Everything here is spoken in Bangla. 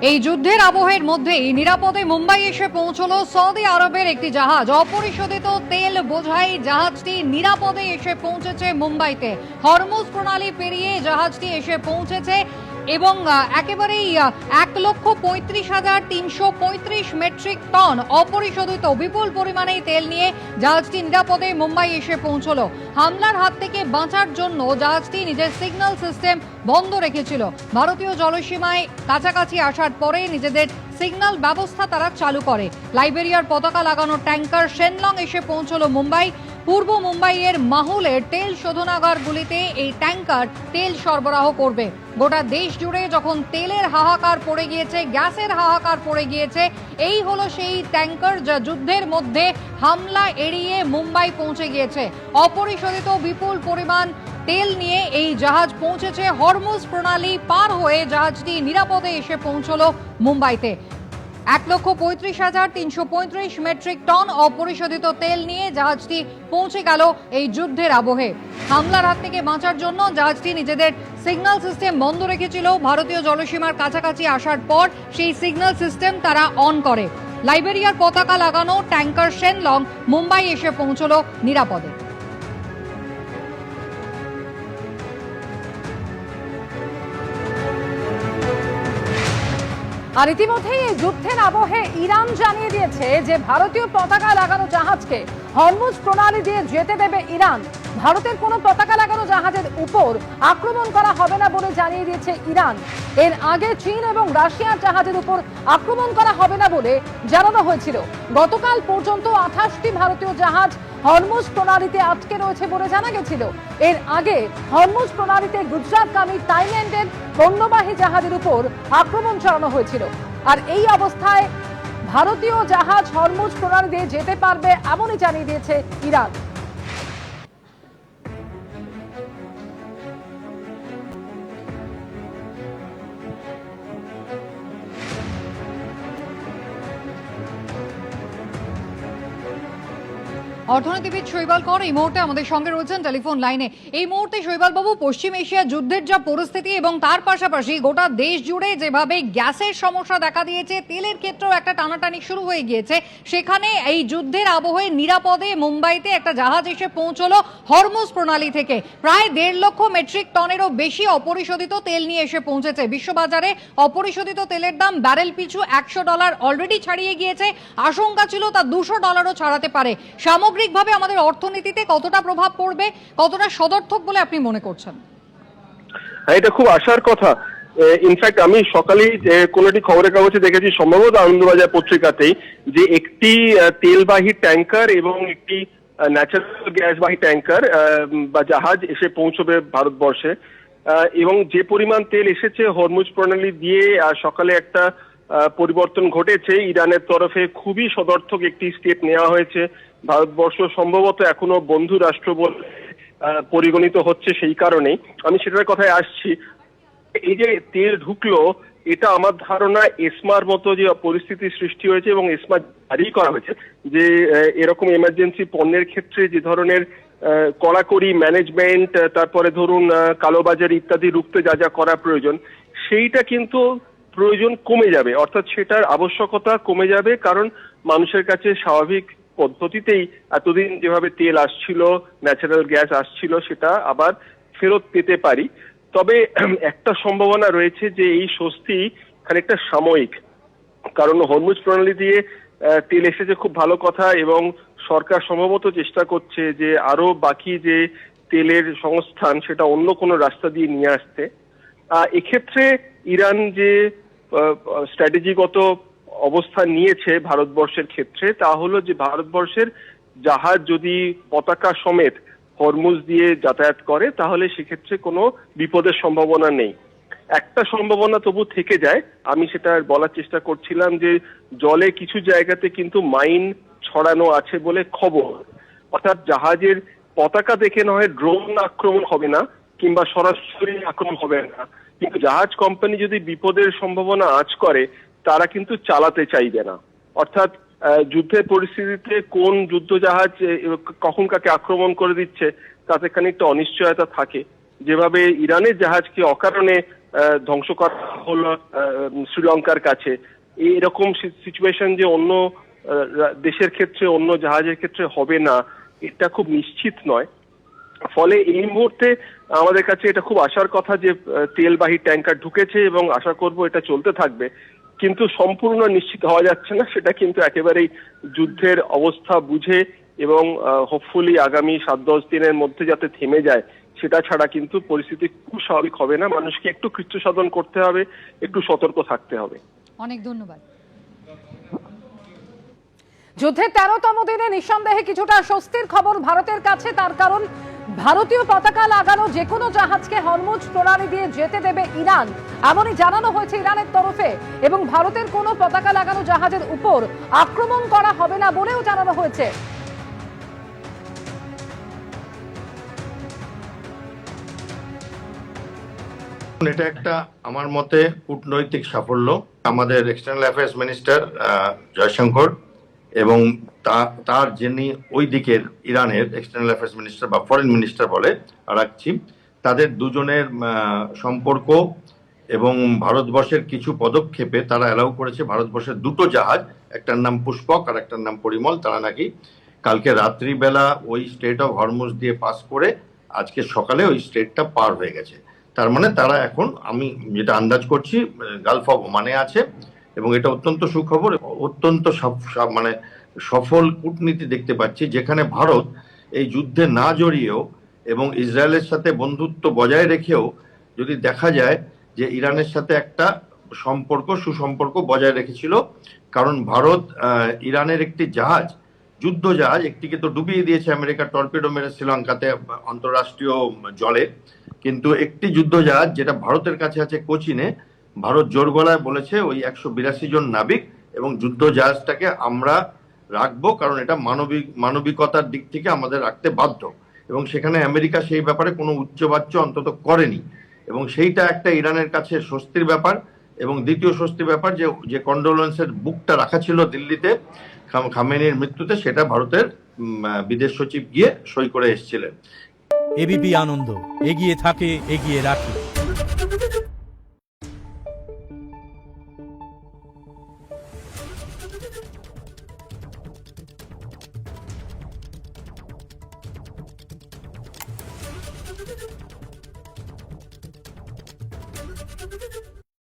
এই যুদ্ধের আবহের মধ্যেই নিরাপদে মুম্বাই এসে পৌঁছলো সৌদি আরবের একটি জাহাজ। অপরিশোধিত তেল বোঝাই জাহাজটি নিরাপদে এসে পৌঁছেছে মুম্বাইতে। হরমুজ প্রণালী পেরিয়ে জাহাজটি এসে পৌঁছেছে এবং একেবারেই 1,35,335 মেট্রিক টন অপরিশোধিত বিপুল পরিমাণে তেল নিয়ে জাহাজটি নিরাপদে মুম্বাই এসে পৌঁছলো। হামলার হাত থেকে বাঁচার জন্য জাহাজটি নিজের সিগন্যাল সিস্টেম বন্ধ রেখেছিল। ভারতীয় জলসীমায় কাছাকাছি আসার পরে নিজেদের সিগন্যাল ব্যবস্থা তারা চালু করে। লাইবেরিয়ার পতাকা লাগানো ট্যাঙ্কার শেনলং এসে পৌঁছলো মুম্বাই। পূর্ব মুম্বাইয়ের মাহুলের তেল শোধনাগারগুলিতে এই ট্যাঙ্কার তেল সরবরাহ করবে। গোটা দেশ জুড়ে যখন তেলের হাহাকার পড়ে গিয়েছে, গ্যাসের হাহাকার পড়ে গিয়েছে, এই হলো সেই ট্যাঙ্কার যা যুদ্ধের মধ্যে হামলা এড়িয়ে মুম্বাই পৌঁছে গিয়েছে। অপরিশোধিত বিপুল পরিমাণ তেল নিয়ে এই জাহাজ পৌঁছেছে। হরমুজ প্রণালী পার হয়ে জাহাজটি নিরাপদে এসে পৌঁছলো মুম্বাইতে। 1,35,335 মেট্রিক টন অপরিশোধিত তেল নিয়ে জাহাজটি পৌঁছে গেল এই যুদ্ধের আবহে। হামলার হাত থেকে বাঁচার জন্য জাহাজটি নিজেদের সিগন্যাল সিস্টেম বন্ধ রেখেছিল। ভারতীয় জলসীমার কাছাকাছি আসার পর সেই সিগন্যাল সিস্টেম তারা অন করে। লাইবেরিয়ার পতাকা লাগানো ট্যাঙ্কার শেনলং মুম্বাই এসে পৌঁছলো নিরাপদে। আর ইতিমধ্যেই এই যুদ্ধের আবহে ইরান জানিয়ে দিয়েছে যে ভারতীয় পতাকা লাগানো জাহাজকে হরমুজ প্রণালী দিয়ে যেতে দেবে ইরান। ভারতের কোনো পতাকা লাগানো জাহাজের উপর আক্রমণ করা হবে না বলে জানিয়ে দিয়েছে ইরান। এর আগে চীন এবং রাশিয়ার জাহাজের উপর আক্রমণ করা হবে না বলে জানানো হয়েছিল। গতকাল পর্যন্ত 28টি ভারতীয় জাহাজ হরমুজ প্রণালীতে আটকে রয়েছে বলে জানা গেছিল। এর আগে হরমুজ প্রণালীতে গুজরাটগামী থাইল্যান্ডের পণ্যবাহী জাহাজের উপর আক্রমণ চালানো হয়েছিল। আর এই অবস্থায় ভারতীয় জাহাজ হরমুজ প্রণালী দিয়ে যেতে পারবে এমনই জানিয়ে দিয়েছে ইরান। অর্থনীতিবিদ শৈবাল কর এই মুহূর্তে আমাদের সঙ্গে রয়েছেন টেলিফোন লাইনে। এই মুহূর্তে শৈবাল বাবু, পশ্চিম এশিয়া যুদ্ধের যা পরিস্থিতি এবং তার পাশাপাশি গোটা দেশ জুড়ে যেভাবে গ্যাসের সমস্যা দেখা দিয়েছে, তেলের ক্ষেত্রেও একটা টানাটানি শুরু হয়ে গিয়েছে, সেখানে এই যুদ্ধের আবহে নিরাপদে মুম্বাইতে একটা জাহাজ এসে পৌঁছলো হরমুজ প্রণালী থেকে। প্রায় 1.5 লক্ষ মেট্রিক টনেরও বেশি অপরিশোধিত তেল নিয়ে এসে পৌঁছেছে। বিশ্ববাজারে অপরিশোধিত তেলের দাম ব্যারেল পিছু $100 অলরেডি ছাড়িয়ে গিয়েছে। আশঙ্কা ছিল তা $200ও ছাড়াতে পারে। সামগ্রিকভাবে আমাদের অর্থনীতিতে কতটা প্রভাব পড়বে, কতটা সদর্থক বলে আপনি মনে করছেন? এটা খুব আশার কথা। ইনফ্যাক্ট আমি সকালেই কোন একটি খবরের কাগজে দেখেছি, সম্ভবত আনন্দবাজার পত্রিকাতেই, যে একটি তেলবাহী ট্যাঙ্কার এবং একটি ন্যাচারাল গ্যাসবাহী ট্যাঙ্কার বা জাহাজ এসে পৌঁছবে ভারতবর্ষে। এবং যে পরিমাণ তেল এসেছে হরমুজ প্রণালী দিয়ে, সকালে একটা পরিবর্তন ঘটেছে ইরানের তরফে। খুবই সদর্থক একটি স্টেপ নেওয়া হয়েছে। ভারতবর্ষ সম্ভবত এখনো বন্ধু রাষ্ট্র বলে পরিগণিত হচ্ছে, সেই কারণেই আমি সেটার কথায় আসছি। এই যে তেল ঢুকলো, এটা আমার ধারণা এসমার মতো যে পরিস্থিতি সৃষ্টি হয়েছে এবং এসমা জারি করা হয়েছে যে এরকম এমার্জেন্সি পণ্যের ক্ষেত্রে যে ধরনের কড়াকড়ি ম্যানেজমেন্ট, তারপরে ধরুন কালোবাজারি ইত্যাদি রুখতে যা যা করা প্রয়োজন, সেইটা কিন্তু প্রয়োজন কমে যাবে, অর্থাৎ সেটার আবশ্যকতা কমে যাবে। কারণ মানুষের কাছে স্বাভাবিক পদ্ধতিতেই এতদিন যেভাবে তেল আসছিল, ন্যাচারাল গ্যাস আসছিল, সেটা আবার ফেরত পেতে পারি। তবে একটা সম্ভাবনা রয়েছে যে এই স্বস্তি খানিকটা সাময়িক। কারণ হরমুজ প্রণালী দিয়ে তেল এসেছে, খুব ভালো কথা, এবং সরকার সম্ভবত চেষ্টা করছে যে আরো বাকি যে তেলের সংস্থান সেটা অন্য কোনো রাস্তা দিয়ে নিয়ে আসতে। এক্ষেত্রে ইরান যে স্ট্র্যাটেজিগত অবস্থান নিয়েছে ভারতবর্ষের ক্ষেত্রে, তা হলো যে ভারতবর্ষের জাহাজ যদি পতাকা সমেত হরমুজ দিয়ে যাতায়াত করে তাহলে সেক্ষেত্রে কোনো বিপদের সম্ভাবনা নেই। একটা সম্ভাবনা তবু থেকে যায়, আমি সেটা বলার চেষ্টা করছিলাম, যে জলে কিছু জায়গাতে কিন্তু মাইন ছড়ানো আছে বলে খবর। অর্থাৎ জাহাজের পতাকা দেখে নয় ড্রোন আক্রমণ হবে না কিংবা সরাসরি আক্রমণ হবে না, কিন্তু জাহাজ কোম্পানি যদি বিপদের সম্ভাবনা আঁচ করে তারা কিন্তু চালাতে চাইবে না। অর্থাৎ যুদ্ধের পরিস্থিতিতে কোন যুদ্ধ জাহাজ কখন কাকে আক্রমণ করে দিচ্ছে তাতে খানিকটা অনিশ্চয়তা থাকে। যেভাবে ইরানের জাহাজকে অকারণে ধ্বংস করা হলো শ্রীলঙ্কার কাছে, এরকম সিচুয়েশন যে অন্য দেশের ক্ষেত্রে, অন্য জাহাজের ক্ষেত্রে হবে না, এটা খুব নিশ্চিত নয়। ফলে এই মুহূর্তে আমাদের কাছে এটা খুব আশার কথা যে তেলবাহী ট্যাঙ্কার ঢুকেছে এবং আশা করব এটা চলতে থাকবে, কিন্তু সম্পূর্ণ নিশ্চিত হওয়া যাচ্ছে না। সেটা কিন্তু একেবারেই যুদ্ধের অবস্থা বুঝে এবং হোপফুলি আগামী 7-10 দিনের মধ্যে যাতে থেমে যায়, সেটা ছাড়া কিন্তু পরিস্থিতি খুব স্বাভাবিক হবে না। মানুষকে একটু কৃত্য সাধন করতে হবে, একটু সতর্ক থাকতে হবে। অনেক ধন্যবাদ। যুদ্ধের 13তম দিনে নিঃসন্দেহে কিছুটা স্বস্তির খবর ভারতের কাছে, তার কারণ ভারতীয় পতাকা লাগানো যে কোনো জাহাজকে হরমুজ প্রণালী দিয়ে যেতে দেবে ইরান, এমনই জানানো হয়েছে ইরানের তরফে। এবং ভারতের কোনো পতাকা লাগানো জাহাজের উপর আক্রমণ করা হবে না বলেও জানানো হয়েছে। এটা একটা আমার মতে কূটনৈতিক সাফল্য। আমাদের এক্সটার্নাল অ্যাফেয়ার্স মিনিস্টার জয়শঙ্কর এবং তার যিনি ওই দিকের ইরানের এক্সটার্নাল অ্যাফেয়ার্স মিনিস্টার বা ফরেন মিনিস্টার বলে আরাকচি, তাদের দুজনের সম্পর্ক এবং ভারতবর্ষের কিছু পদক্ষেপে তারা অ্যালাউ করেছে ভারতবর্ষের দুটো জাহাজ, একটার নাম পুষ্পক আর একটার নাম পরিমল, তারা নাকি কালকে রাত্রিবেলা ওই স্ট্রেট অফ হরমুজ দিয়ে পাস করে আজকে সকালে ওই স্ট্রেটটা পার হয়ে গেছে। তার মানে তারা এখন, আমি যেটা আন্দাজ করছি, গালফ অফ ওমানে আছে এবং এটা অত্যন্ত সুখবর, অত্যন্ত মানে সফল কূটনীতি দেখতে পাচ্ছি, যেখানে ভারত এই যুদ্ধে না জড়িয়েও এবং ইসরায়েলের সাথে বন্ধুত্ব বজায় রেখেও যদি দেখা যায় যে ইরানের সাথে একটা সুসম্পর্ক বজায় রেখেছিল। কারণ ভারত ইরানের একটি জাহাজ, যুদ্ধ জাহাজ, একটিকে তো ডুবিয়ে দিয়েছে আমেরিকা, টর্পেডো মেরে শ্রীলঙ্কাতে আন্তঃরাষ্ট্রীয় জলে, কিন্তু একটি যুদ্ধ জাহাজ যেটা ভারতের কাছে আছে কোচিনে, ভারত জোর গলায় বলেছে ওই 182 জন নাবিক এবং যুদ্ধ জাহাজটাকে আমরা রাখবো, কারণ এটা মানবিকতার দিক থেকে আমাদের রাখতে বাধ্য। এবং সেখানে আমেরিকা সেই ব্যাপারে কোনো উচ্চবাচ্য অন্তত করেনি, এবং সেইটা একটা ইরানের কাছে স্বস্তির ব্যাপার। এবং দ্বিতীয় স্বস্তির ব্যাপার যে কন্ডোলেন্সের বুকটা রাখা ছিল দিল্লিতে খামেনির মৃত্যুতে, সেটা ভারতের বিদেশ সচিব গিয়ে সই করে এসেছিলেন। এবিপি আনন্দ, এগিয়ে থাকে, এগিয়ে রাখে।